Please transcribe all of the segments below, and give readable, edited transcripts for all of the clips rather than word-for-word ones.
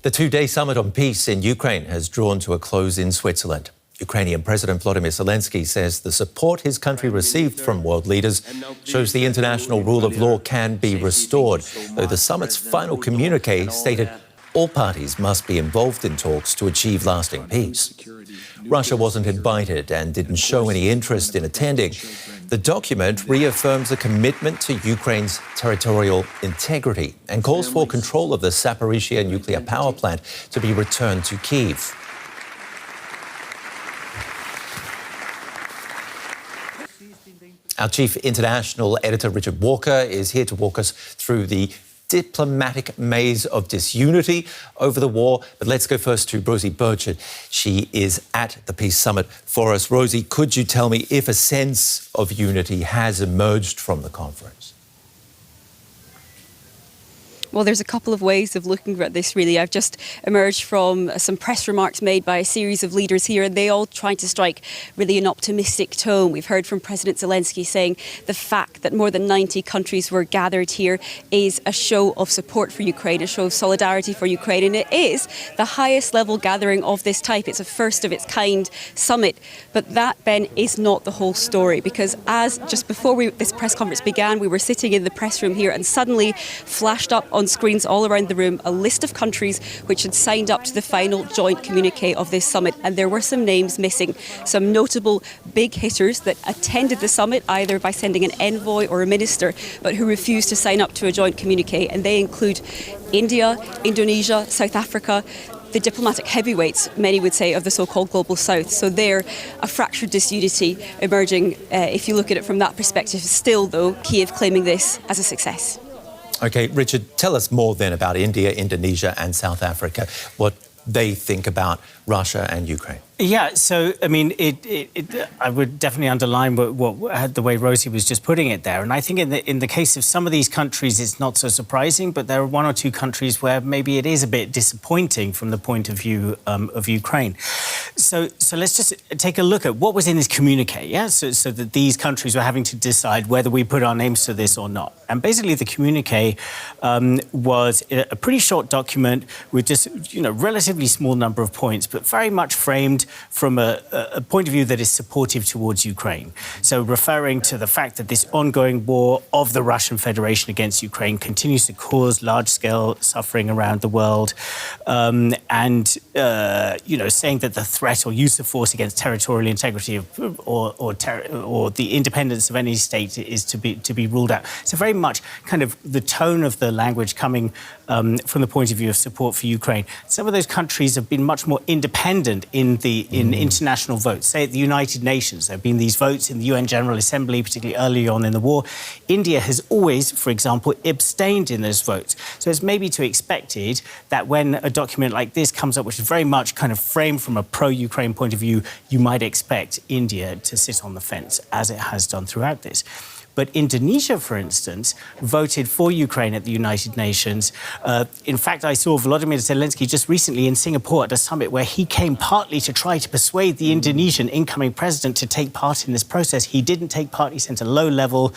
The two-day summit on peace in Ukraine has drawn to a close in Switzerland. Ukrainian President Volodymyr Zelensky says the support his country received from world leaders shows the international rule of law can be restored, though the summit's final communiqué stated all parties must be involved in talks to achieve lasting peace. Russia wasn't invited and didn't show any interest in attending. The document reaffirms a commitment to Ukraine's territorial integrity and calls for control of the Zaporizhzhia nuclear power plant to be returned to Kyiv. Our chief international editor, Richard Walker, is here to walk us through the diplomatic maze of disunity over the war. But let's go first to Rosie Birchard. She is at the Peace Summit for us. Rosie, could you tell me if a sense of unity has emerged from the conference? Well, there's a couple of ways of looking at this, really. I've just emerged from some press remarks made by a series of leaders here, and they all trying to strike really an optimistic tone. We've heard from President Zelensky saying the fact that more than 90 countries were gathered here is a show of support for Ukraine, a show of solidarity for Ukraine, and it is the highest level gathering of this type. It's a first of its kind summit. But that, Ben, is not the whole story, because as just before this press conference began, we were sitting in the press room here and suddenly flashed up on screens all around the room a list of countries which had signed up to the final joint communiqué of this summit, and there were some names missing, some notable big hitters that attended the summit either by sending an envoy or a minister, but who refused to sign up to a joint communiqué, and they include India, Indonesia, South Africa, the diplomatic heavyweights, many would say, of the so-called Global South. So there, a fractured disunity emerging, if you look at it from that perspective. Still, though, Kyiv claiming this as a success. OK, Richard, tell us more then about India, Indonesia and South Africa, what they think about Russia and Ukraine. Yeah, so, I mean, I would definitely underline the way Rosie was just putting it there. And I think in the case of some of these countries, it's not so surprising, but there are one or two countries where maybe it is a bit disappointing from the point of view of Ukraine. So let's just take a look at what was in this communiqué, yeah? So that these countries were having to decide whether we put our names to this or not. And basically the communiqué was a pretty short document with just, relatively small number of points, but very much framed from a point of view that is supportive towards Ukraine. So referring to the fact that this ongoing war of the Russian Federation against Ukraine continues to cause large-scale suffering around the world, and saying that the threat or use of force against territorial integrity or the independence of any state is to be ruled out. So very much kind of the tone of the language coming from the point of view of support for Ukraine. Some of those countries have been much more independent in international votes. Say at the United Nations, there have been these votes in the UN General Assembly, particularly early on in the war. India has always, for example, abstained in those votes. So it's maybe to be expected that when a document like this comes up, which is very much kind of framed from a pro-Ukraine point of view, you might expect India to sit on the fence, as it has done throughout this. But Indonesia, for instance, voted for Ukraine at the United Nations. In fact, I saw Volodymyr Zelensky just recently in Singapore at a summit where he came partly to try to persuade the Indonesian incoming president to take part in this process. He didn't take part. He sent a low-level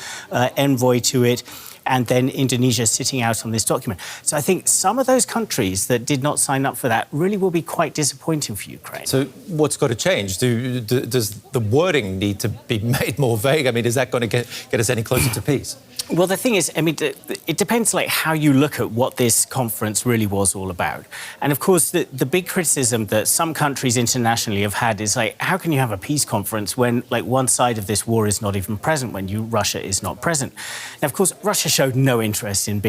envoy to it. And then Indonesia sitting out on this document. So I think some of those countries that did not sign up for that really will be quite disappointing for Ukraine. So what's got to change? Does the wording need to be made more vague? I mean, is that going to get us any closer to peace? Well, the thing is, I mean, it depends how you look at what this conference really was all about. And of course, the big criticism that some countries internationally have had is how can you have a peace conference when one side of this war is not even present, when Russia is not present? Now, of course, Russia showed no interest in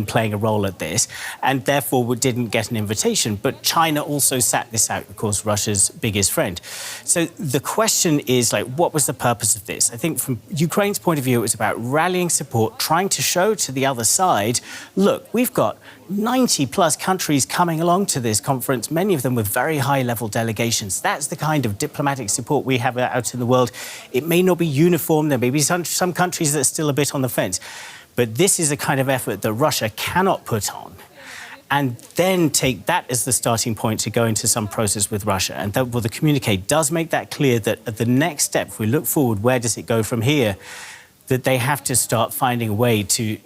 playing a role at this, and therefore didn't get an invitation. But China also sat this out, of course, Russia's biggest friend. So the question is, what was the purpose of this? I think from Ukraine's point of view, it was about rallying support, trying to show to the other side, look, we've got 90-plus countries coming along to this conference, many of them with very high-level delegations. That's the kind of diplomatic support we have out in the world. It may not be uniform. There may be some countries that are still a bit on the fence. But this is a kind of effort that Russia cannot put on and then take that as the starting point to go into some process with Russia. And the communiqué does make that clear that at the next step, if we look forward, where does it go from here? that they have to start finding a way to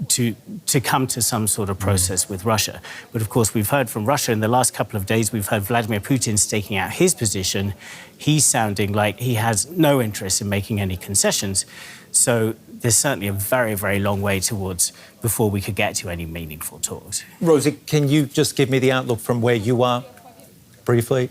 come to some sort of process with Russia. But of course, we've heard from Russia in the last couple of days, we've heard Vladimir Putin staking out his position. He's sounding like he has no interest in making any concessions. So there's certainly a very, very long way towards before we could get to any meaningful talks. Rosie, can you just give me the outlook from where you are, briefly?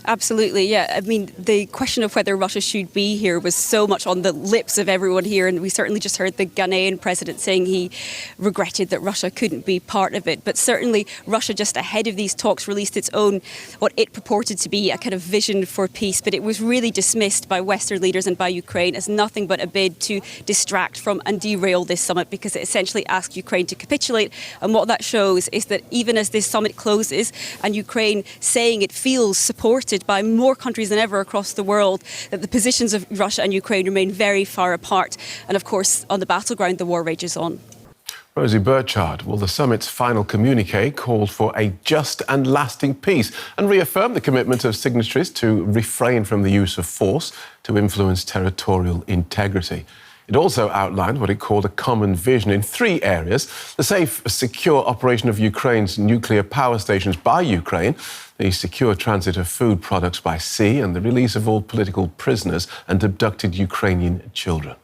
Absolutely, yeah. I mean, the question of whether Russia should be here was so much on the lips of everyone here, and we certainly just heard the Ghanaian president saying he regretted that Russia couldn't be part of it. But certainly Russia, just ahead of these talks, released its own, what it purported to be a kind of vision for peace, but it was really dismissed by Western leaders and by Ukraine as nothing but a bid to distract from and derail this summit, because it essentially asked Ukraine to capitulate. And what that shows is that even as this summit closes and Ukraine saying it feels supported by more countries than ever across the world, that the positions of Russia and Ukraine remain very far apart. And of course, on the battleground, the war rages on. Rosie Birchard, well, the summit's final communiqué called for a just and lasting peace and reaffirmed the commitment of signatories to refrain from the use of force to influence territorial integrity. It also outlined what it called a common vision in 3 areas: the safe, secure operation of Ukraine's nuclear power stations by Ukraine, the secure transit of food products by sea, and the release of all political prisoners and abducted Ukrainian children.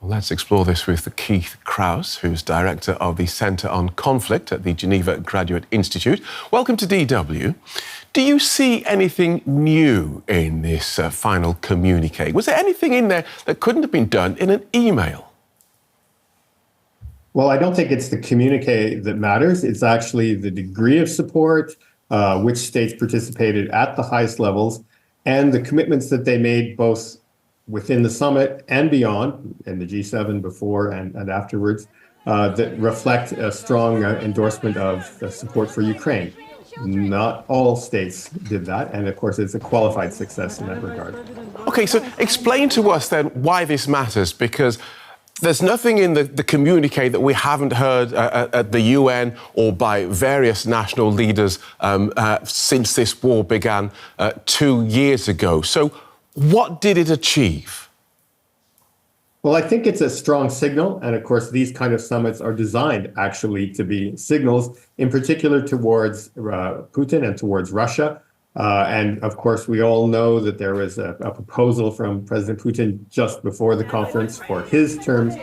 Well, let's explore this with Keith Krause, who's director of the Centre on Conflict at the Geneva Graduate Institute. Welcome to DW. Do you see anything new in this final communiqué? Was there anything in there that couldn't have been done in an email? Well, I don't think it's the communiqué that matters. It's actually the degree of support, which states participated at the highest levels, and the commitments that they made both within the summit and beyond, and the G7 before and afterwards, that reflect a strong endorsement of support for Ukraine. Not all states did that, and of course it's a qualified success in that regard. OK, so explain to us then why this matters, because there's nothing in the communiqué that we haven't heard at the UN or by various national leaders since this war began 2 years ago. So what did it achieve? Well, I think it's a strong signal. And of course, these kind of summits are designed actually to be signals, in particular towards Putin and towards Russia. And of course, we all know that there was a proposal from President Putin just before the conference for his terms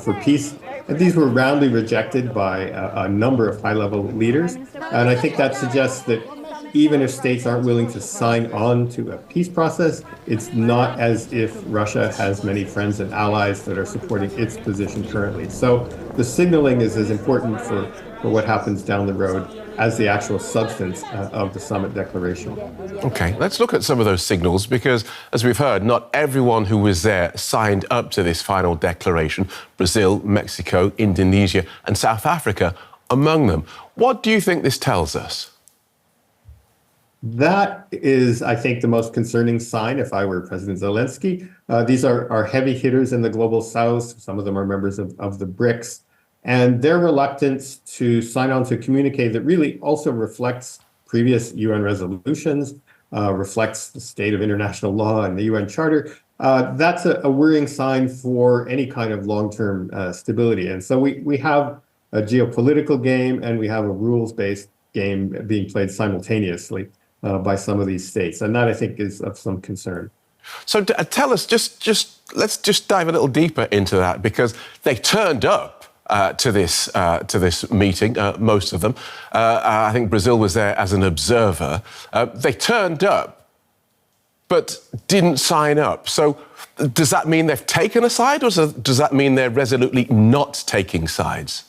for peace. And these were roundly rejected by a number of high-level leaders. And I think that suggests that even if states aren't willing to sign on to a peace process, it's not as if Russia has many friends and allies that are supporting its position currently. So the signaling is as important for what happens down the road as the actual substance of the summit declaration. OK, let's look at some of those signals, because, as we've heard, not everyone who was there signed up to this final declaration. Brazil, Mexico, Indonesia and South Africa among them. What do you think this tells us? That is, I think, the most concerning sign if I were President Zelensky. These are heavy hitters in the global south. Some of them are members of the BRICS. And their reluctance to sign on to a communiqué that really also reflects previous UN resolutions, reflects the state of international law and the UN Charter, that's a worrying sign for any kind of long-term stability. And so we have a geopolitical game and we have a rules-based game being played simultaneously by some of these states. And that, I think, is of some concern. So tell us, let's just dive a little deeper into that, because they turned up to this meeting, most of them. I think Brazil was there as an observer. They turned up, but didn't sign up. So does that mean they've taken a side, or does that mean they're resolutely not taking sides?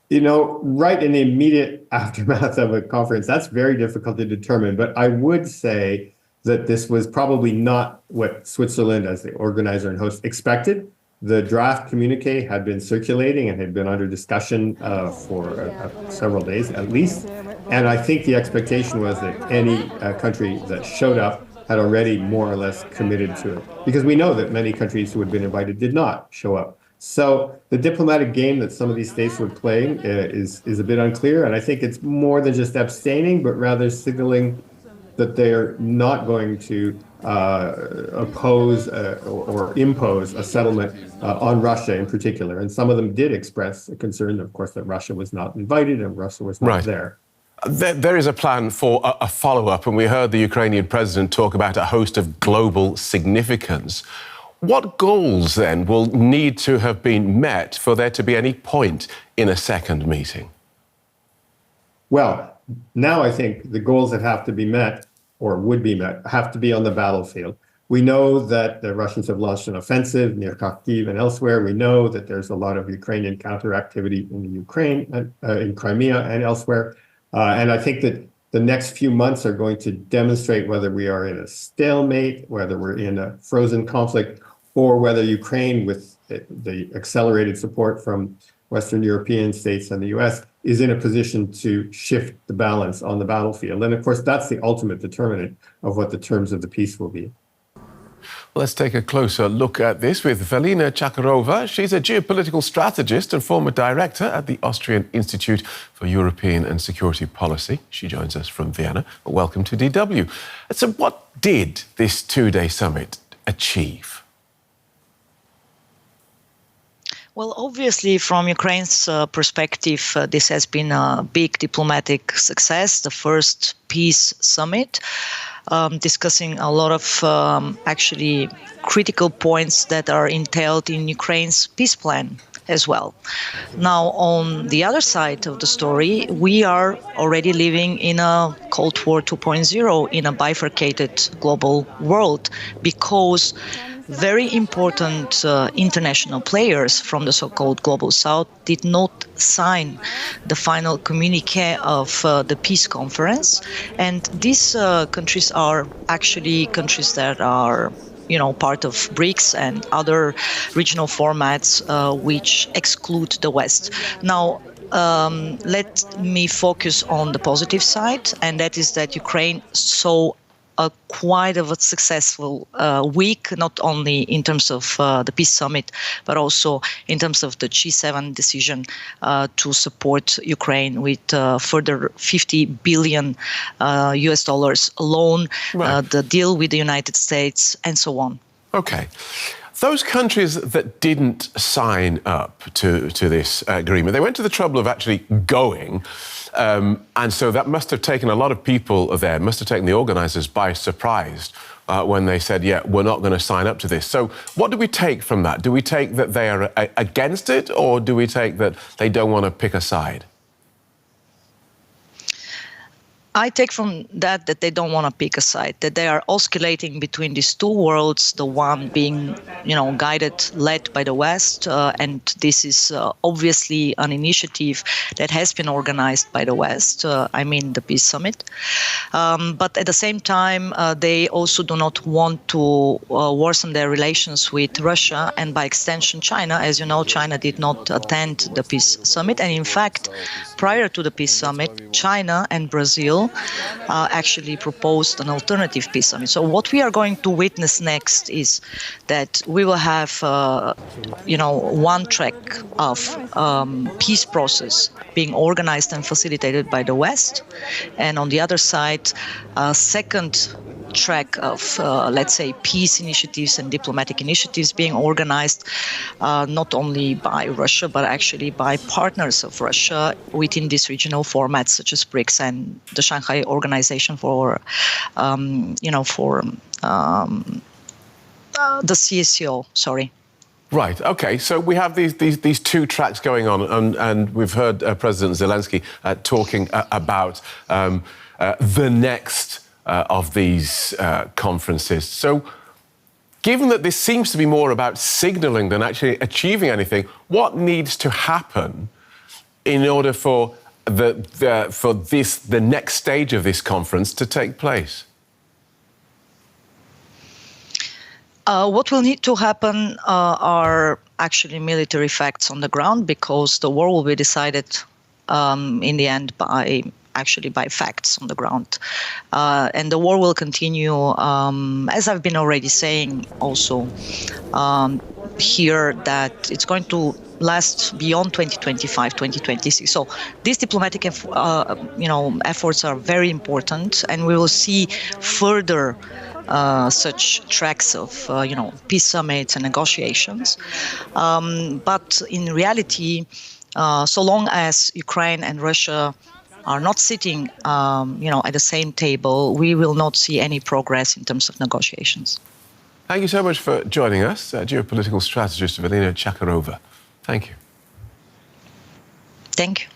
You know, right in the immediate aftermath of a conference, that's very difficult to determine. But I would say that this was probably not what Switzerland, as the organizer and host, expected. The draft communiqué had been circulating and had been under discussion for several days at least. And I think the expectation was that any country that showed up had already more or less committed to it. Because we know that many countries who had been invited did not show up. So the diplomatic game that some of these states were playing is a bit unclear. And I think it's more than just abstaining, but rather signaling that they're not going to oppose or impose a settlement on Russia in particular. And some of them did express a concern, of course, that Russia was not invited and Russia was not there. There is a plan for a follow-up, and we heard the Ukrainian president talk about a host of global significance. What goals, then, will need to have been met for there to be any point in a second meeting? Well, now I think the goals that have to be met, or would be met, have to be on the battlefield. We know that the Russians have launched an offensive near Kharkiv and elsewhere. We know that there's a lot of Ukrainian counter-activity in the Ukraine, in Crimea and elsewhere. And I think that the next few months are going to demonstrate whether we are in a stalemate, whether we're in a frozen conflict, or whether Ukraine, with the accelerated support from Western European states and the US, is in a position to shift the balance on the battlefield. And of course, that's the ultimate determinant of what the terms of the peace will be. Let's take a closer look at this with Velina Tchakarova. She's a geopolitical strategist and former director at the Austrian Institute for European and Security Policy. She joins us from Vienna. Welcome to DW. So what did this two-day summit achieve? Well, obviously, from Ukraine's perspective, this has been a big diplomatic success, the first peace summit, discussing a lot of actually critical points that are entailed in Ukraine's peace plan as well. Now, on the other side of the story, we are already living in a Cold War 2.0, in a bifurcated global world, because very important international players from the so-called Global South did not sign the final communiqué of the peace conference. And these countries are actually countries that are part of BRICS and other regional formats which exclude the West. Now, let me focus on the positive side, and that is that Ukraine saw quite of a successful week, not only in terms of the peace summit, but also in terms of the G7 decision to support Ukraine with further $50 billion US dollars loan, the deal with the United States, and so on. Okay. Those countries that didn't sign up to this agreement, they went to the trouble of actually going. And so that must have taken a lot of people there, must have taken the organisers by surprise when they said, yeah, we're not going to sign up to this. So what do we take from that? Do we take that they are against it, or do we take that they don't want to pick a side? I take from that they don't want to pick a side, that they are oscillating between these two worlds, the one being, led by the West. And this is obviously an initiative that has been organized by the West, the Peace Summit. But at the same time, they also do not want to worsen their relations with Russia and by extension China. As you know, China did not attend the Peace Summit. And in fact, prior to the Peace Summit, China and Brazil actually proposed an alternative peace summit. So what we are going to witness next is that we will have, one track of peace process being organized and facilitated by the West, and on the other side, a second track of, peace initiatives and diplomatic initiatives being organized not only by Russia, but actually by partners of Russia within these regional formats such as BRICS and the Shanghai Organization for, the CSCO, sorry. Right. OK. So we have these two tracks going on, and we've heard President Zelensky talking about the next of these conferences. So given that this seems to be more about signalling than actually achieving anything, what needs to happen in order for the next stage of this conference to take place? What will need to happen are actually military facts on the ground, because the war will be decided in the end by facts on the ground. And the war will continue, as I've been already saying also here, that it's going to last beyond 2025, 2026. So these diplomatic efforts are very important, and we will see further such tracks of peace summits and negotiations. But in reality, so long as Ukraine and Russia are not sitting at the same table, we will not see any progress in terms of negotiations. Thank you so much for joining us, geopolitical strategist Velina Tchakarova. Thank you. Thank you.